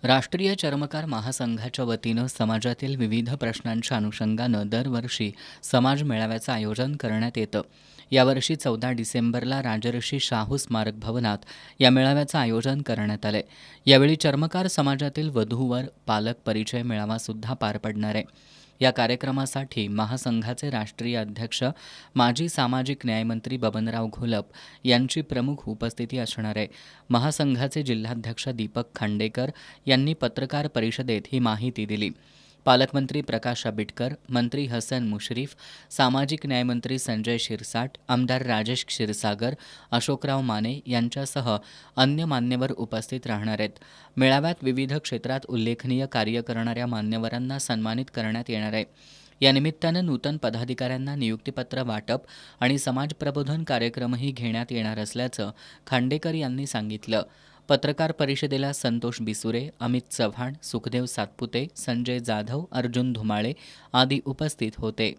राष्ट्रीय चर्मकार महासंघाच्या वतीनं समाजातील विविध प्रश्नांच्या अनुषंगानं दरवर्षी समाज मेळाव्याचं आयोजन करण्यात येतं. यावर्षी 14 डिसेंबरला राजर्षी शाहू स्मारक भवनात या मेळाव्याचं आयोजन करण्यात आलंय. यावेळी चर्मकार समाजातील वधूवर पालक परिचय मेळावासुद्धा पार पडणार आहे. या कार्यक्रमासाठी महासंघाचे राष्ट्रीय अध्यक्ष माजी सामाजिक न्यायमंत्री बबनराव घोलप यांची प्रमुख उपस्थिती असणार आहे. महासंघाचे जिल्हाध्यक्ष दीपक खांडेकर यांनी पत्रकार परिषदेत ही माहिती दिली. पालकमंत्री प्रकाश आंबेडकर, मंत्री हसन मुश्रीफ, सामाजिक न्यायमंत्री संजय शिरसाट, आमदार राजेश क्षीरसागर, अशोकराव माने यांच्यासह अन्य मान्यवर उपस्थित राहणार आहेत. मेळाव्यात विविध क्षेत्रात उल्लेखनीय कार्य करणाऱ्या मान्यवरांना सन्मानित करण्यात येणार आहे. या निमित्तानं नूतन पदाधिकाऱ्यांना नियुक्तीपत्र वाटप आणि समाज प्रबोधन कार्यक्रमही घेण्यात येणार असल्याचं खांडेकर यांनी सांगितलं. पत्रकार परिषदेला संतोष बिसुरे, अमित चव्हाण, सुखदेव सातपुते, संजय जाधव, अर्जुन धुमाळे आदी उपस्थित होते.